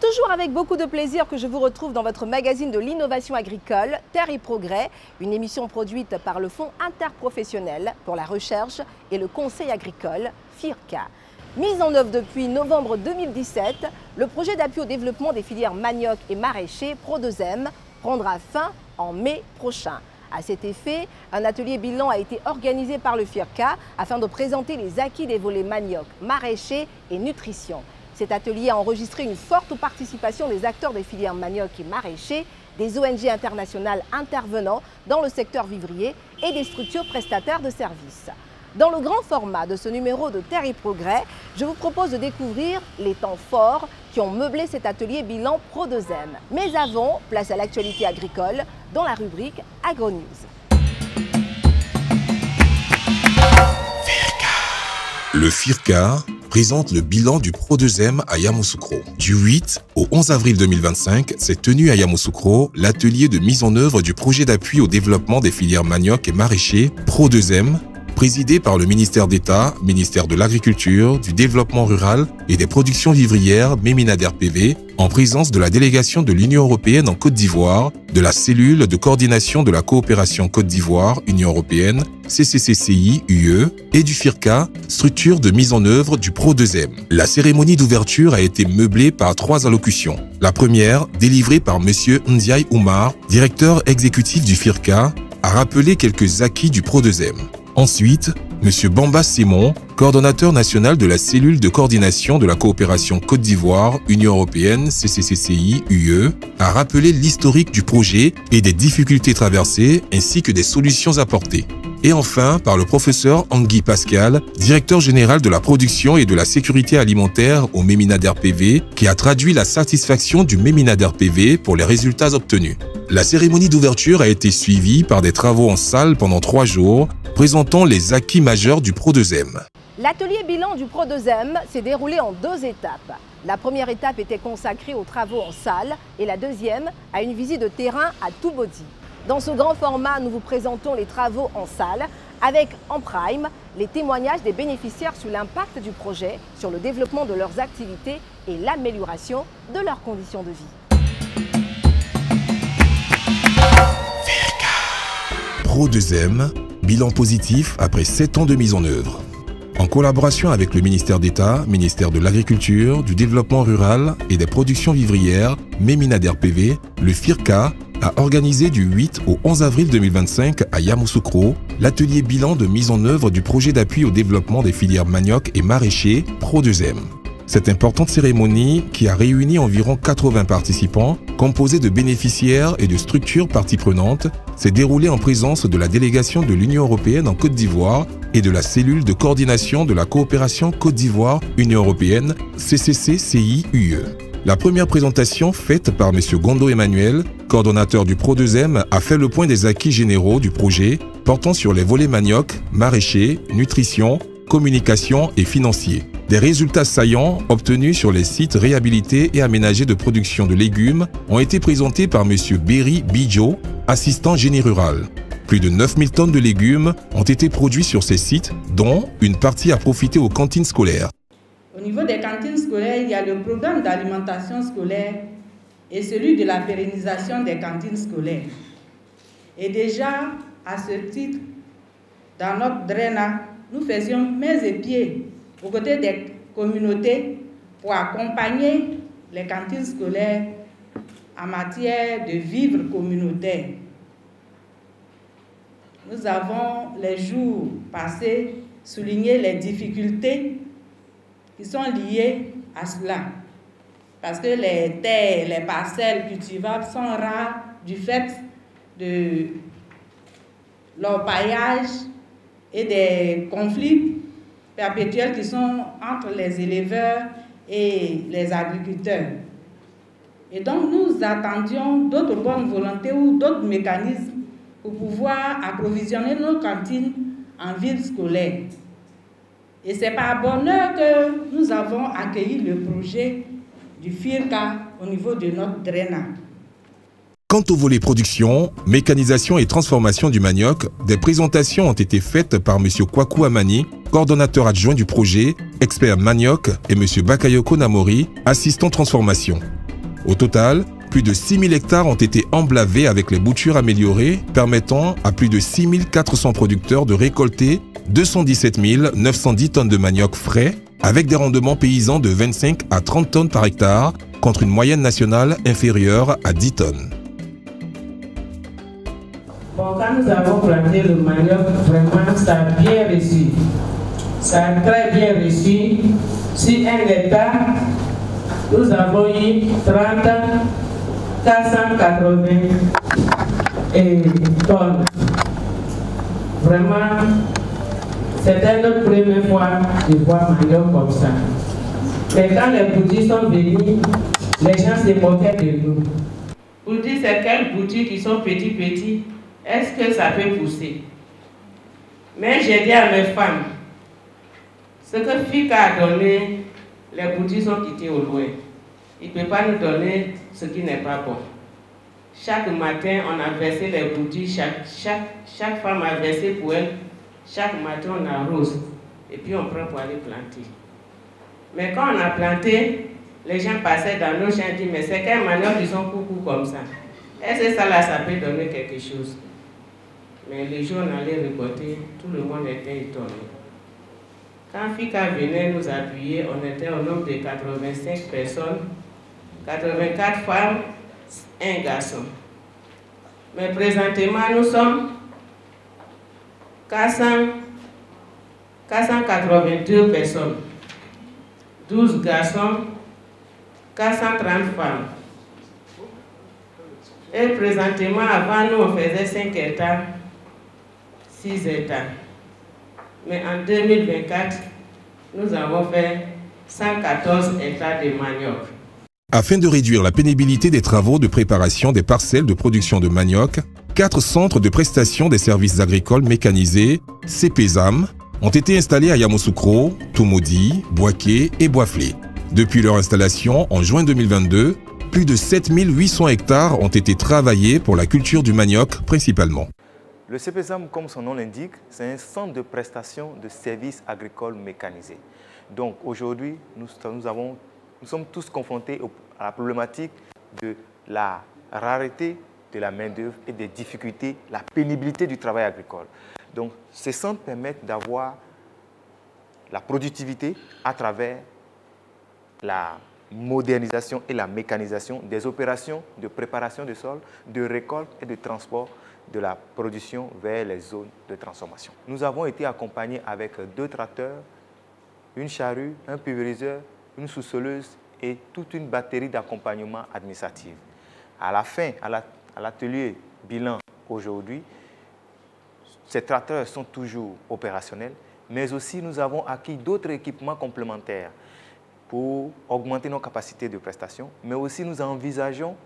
C'est toujours avec beaucoup de plaisir que je vous retrouve dans votre magazine de l'innovation agricole, Terre et Progrès, une émission produite par le Fonds interprofessionnel pour la recherche et le conseil agricole, FIRCA. Mis en œuvre depuis novembre 2017, le projet d'appui au développement des filières manioc et maraîcher Pro2M prendra fin en mai prochain. À cet effet, un atelier bilan a été organisé par le FIRCA afin de présenter les acquis des volets manioc, maraîcher et nutrition. Cet atelier a enregistré une forte participation des acteurs des filières manioc et maraîcher, des ONG internationales intervenant dans le secteur vivrier et des structures prestataires de services. Dans le grand format de ce numéro de Terre et Progrès, je vous propose de découvrir les temps forts qui ont meublé cet atelier bilan Pro2M. Mais avant, place à l'actualité agricole dans la rubrique AgroNews. Le FIRCA présente le bilan du Pro2M à Yamoussoukro. Du 8 au 11 avril 2025, s'est tenu à Yamoussoukro l'atelier de mise en œuvre du projet d'appui au développement des filières manioc et maraîcher Pro2M, présidé par le ministère d'État, ministère de l'Agriculture, du Développement rural et des productions vivrières Méminader PV, en présence de la délégation de l'Union européenne en Côte d'Ivoire, de la cellule de coordination de la coopération Côte d'Ivoire, Union européenne, CCCCI-UE, et du FIRCA, structure de mise en œuvre du Pro2M. La cérémonie d'ouverture a été meublée par 3 allocutions. La première, délivrée par M. Ndiaye Oumar, directeur exécutif du FIRCA, a rappelé quelques acquis du Pro2M. Ensuite, M. Bamba Simon, coordonnateur national de la cellule de coordination de la coopération Côte d'Ivoire, Union européenne, CCCCI-UE, a rappelé l'historique du projet et des difficultés traversées ainsi que des solutions apportées. Et enfin, par le professeur Angui Pascal, directeur général de la production et de la sécurité alimentaire au Méminader PV, qui a traduit la satisfaction du Méminader PV pour les résultats obtenus. La cérémonie d'ouverture a été suivie par des travaux en salle pendant 3 jours, présentant les acquis majeurs du Pro2M. L'atelier bilan du Pro2M s'est déroulé en 2 étapes. La première étape était consacrée aux travaux en salle et la deuxième à une visite de terrain à Toubodi. Dans ce grand format, nous vous présentons les travaux en salle avec en prime les témoignages des bénéficiaires sur l'impact du projet, sur le développement de leurs activités et l'amélioration de leurs conditions de vie. Pro2M, bilan positif après 7 ans de mise en œuvre. En collaboration avec le ministère d'État, ministère de l'Agriculture, du Développement rural et des productions vivrières, Méminader PV, le FIRCA a organisé du 8 au 11 avril 2025 à Yamoussoukro l'atelier bilan de mise en œuvre du projet d'appui au développement des filières manioc et maraîcher Pro2M. Cette importante cérémonie, qui a réuni environ 80 participants, composée de bénéficiaires et de structures parties prenantes, s'est déroulée en présence de la délégation de l'Union européenne en Côte d'Ivoire et de la cellule de coordination de la coopération Côte d'Ivoire-Union européenne, CCCCI-UE. La première présentation faite par M. Gondo Emmanuel, coordonnateur du Pro2M, a fait le point des acquis généraux du projet portant sur les volets manioc, maraîcher, nutrition, communication et financier. Des résultats saillants obtenus sur les sites réhabilités et aménagés de production de légumes ont été présentés par M. Berry Bidjo, assistant génie rural. Plus de 9000 tonnes de légumes ont été produits sur ces sites, dont une partie a profité aux cantines scolaires. Au niveau des cantines scolaires, il y a le programme d'alimentation scolaire et celui de la pérennisation des cantines scolaires. Et déjà, à ce titre, dans notre DRENA, nous faisions mains et pieds aux côtés des communautés pour accompagner les cantines scolaires en matière de vivre communautaire. Nous avons, les jours passés, souligné les difficultés qui sont liées à cela. Parce que les terres, les parcelles cultivables sont rares du fait de l'orpaillage et des conflits perpétuels qui sont entre les éleveurs et les agriculteurs. Et donc nous attendions d'autres bonnes volontés ou d'autres mécanismes pour pouvoir approvisionner nos cantines en ville scolaire. Et c'est par bonheur que nous avons accueilli le projet du FIRCA au niveau de notre DRENA. Quant au volet production, mécanisation et transformation du manioc, des présentations ont été faites par M. Kwaku Amani, coordonnateur adjoint du projet, expert manioc, et M. Bakayoko Namori, assistant transformation. Au total, plus de 6000 hectares ont été emblavés avec les boutures améliorées, permettant à plus de 6400 producteurs de récolter 217 910 tonnes de manioc frais, avec des rendements paysans de 25 à 30 tonnes par hectare, contre une moyenne nationale inférieure à 10 tonnes. Bon, quand nous avons planté le manioc, vraiment, ça a bien reçu. Ça a très bien reçu. Sur 1 hectare, nous avons eu 30 480 tonnes. Vraiment, c'était notre première fois de voir manioc comme ça. Mais quand les boutiques sont venus, les gens se moquaient de nous. Pour dire c'est quelles boutiques qui sont petits, est-ce que ça peut pousser? Mais j'ai dit à mes femmes, ce que FIRCA a donné, les boutiques sont quittées au loin. Il ne peut pas nous donner ce qui n'est pas bon. Chaque matin, on a versé les boutiques, chaque femme a versé pour elle. Chaque matin, on arrose. Et puis, on prend pour aller planter. Mais quand on a planté, les gens passaient dans nos champs et disaient, mais c'est quel manioc ils sont coucou comme ça? Est-ce que ça, là, ça peut donner quelque chose? Mais les jours, on allait récolter, tout le monde était étonné. Quand FIRCA venait nous appuyer, on était au nombre de 85 personnes, 84 femmes, 1 garçon. Mais présentement, nous sommes 482 personnes, 12 garçons, 430 femmes. Et présentement, avant nous, on faisait 5 hectares, 6 hectares. Mais en 2024, nous avons fait 114 hectares de manioc. Afin de réduire la pénibilité des travaux de préparation des parcelles de production de manioc, 4 centres de prestation des services agricoles mécanisés, CPSAM, ont été installés à Yamoussoukro, Toumoudi, Boaké et Boiflé. Depuis leur installation en juin 2022, plus de 7800 hectares ont été travaillés pour la culture du manioc principalement. Le CPSAM, comme son nom l'indique, c'est un centre de prestation de services agricoles mécanisés. Donc aujourd'hui, nous sommes tous confrontés à la problématique de la rareté de la main-d'œuvre et des difficultés, la pénibilité du travail agricole. Donc ces centres permettent d'avoir la productivité à travers la modernisation et la mécanisation des opérations de préparation des sols, de récolte et de transport de la production vers les zones de transformation. Nous avons été accompagnés avec 2 tracteurs, une charrue, un pulvériseur, une sous-soleuse et toute une batterie d'accompagnement administratif. À la fin, à l'atelier bilan aujourd'hui, ces tracteurs sont toujours opérationnels, mais aussi nous avons acquis d'autres équipements complémentaires pour augmenter nos capacités de prestation, mais aussi nous envisageons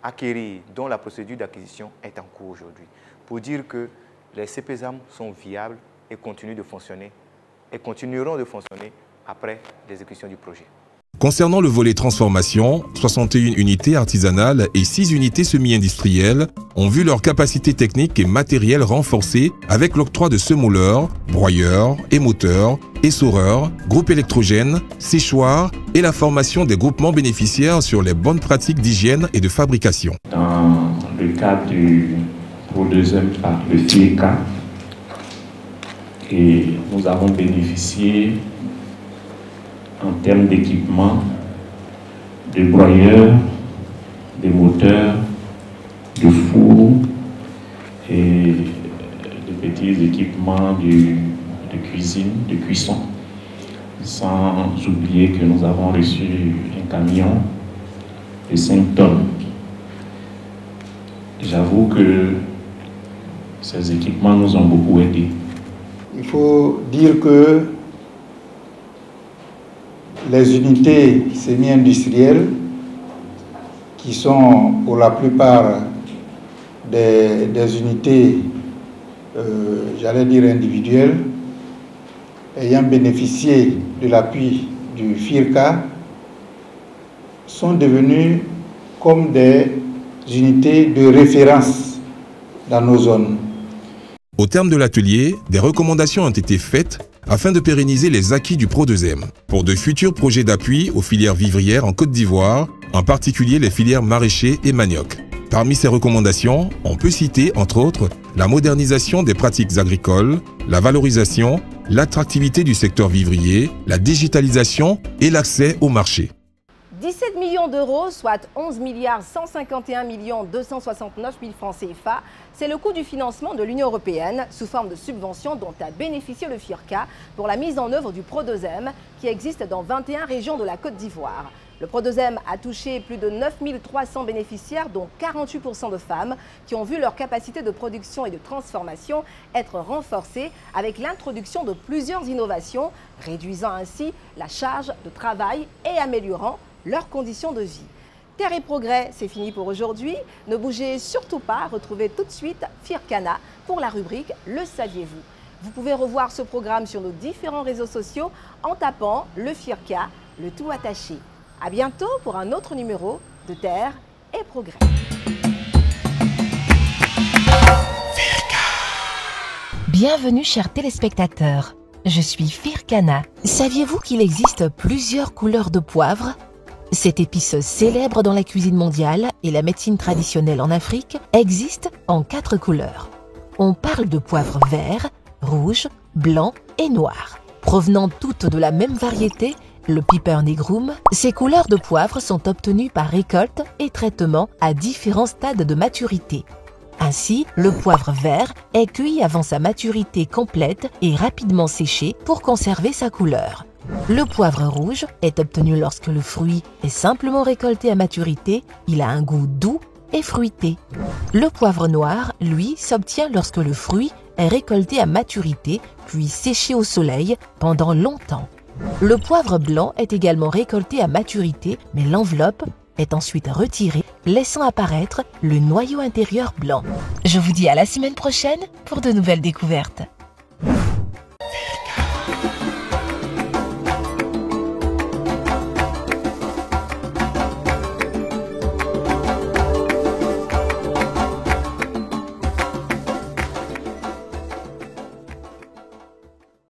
acquérir, dont la procédure d'acquisition est en cours aujourd'hui, pour dire que les CPSAM sont viables et continuent de fonctionner et continueront de fonctionner après l'exécution du projet. Concernant le volet transformation, 61 unités artisanales et 6 unités semi-industrielles ont vu leurs capacités techniques et matérielles renforcées avec l'octroi de semouleurs, broyeurs, émoteurs, essoreurs, groupes électrogènes, séchoirs et la formation des groupements bénéficiaires sur les bonnes pratiques d'hygiène et de fabrication. Dans le cadre du Pro2M par le FIRCA, et nous avons bénéficié en termes d'équipement, de broyeurs, de moteurs, de fours et de petits équipements de cuisine, de cuisson. Sans oublier que nous avons reçu un camion de 5 tonnes. J'avoue que ces équipements nous ont beaucoup aidés. Il faut dire que les unités semi-industrielles, qui sont pour la plupart des unités, j'allais dire individuelles, ayant bénéficié de l'appui du FIRCA, sont devenues comme des unités de référence dans nos zones. Au terme de l'atelier, des recommandations ont été faites afin de pérenniser les acquis du Pro2M. Pour de futurs projets d'appui aux filières vivrières en Côte d'Ivoire, en particulier les filières maraîchers et manioc. Parmi ces recommandations, on peut citer entre autres la modernisation des pratiques agricoles, la valorisation, l'attractivité du secteur vivrier, la digitalisation et l'accès au marché. 17 millions d'euros, soit 11 151 269 000 francs CFA, c'est le coût du financement de l'Union européenne sous forme de subventions dont a bénéficié le FIRCA pour la mise en œuvre du Pro2M qui existe dans 21 régions de la Côte d'Ivoire. Le Pro2M a touché plus de 9 300 bénéficiaires, dont 48% de femmes, qui ont vu leur capacité de production et de transformation être renforcée avec l'introduction de plusieurs innovations, réduisant ainsi la charge de travail et améliorant leurs conditions de vie. Terre et Progrès, c'est fini pour aujourd'hui. Ne bougez surtout pas, retrouvez tout de suite Fircana pour la rubrique Le saviez-vous. Vous pouvez revoir ce programme sur nos différents réseaux sociaux en tapant le Firca, le tout attaché. À bientôt pour un autre numéro de Terre et Progrès. Bienvenue chers téléspectateurs, je suis Fircana. Saviez-vous qu'il existe plusieurs couleurs de poivre? Cette épice célèbre dans la cuisine mondiale et la médecine traditionnelle en Afrique existe en 4 couleurs. On parle de poivre vert, rouge, blanc et noir. Provenant toutes de la même variété, le Piper nigrum, ces couleurs de poivre sont obtenues par récolte et traitement à différents stades de maturité. Ainsi, le poivre vert est cueilli avant sa maturité complète et rapidement séché pour conserver sa couleur. Le poivre rouge est obtenu lorsque le fruit est simplement récolté à maturité, il a un goût doux et fruité. Le poivre noir, lui, s'obtient lorsque le fruit est récolté à maturité puis séché au soleil pendant longtemps. Le poivre blanc est également récolté à maturité, mais l'enveloppe est ensuite retirée, laissant apparaître le noyau intérieur blanc. Je vous dis à la semaine prochaine pour de nouvelles découvertes.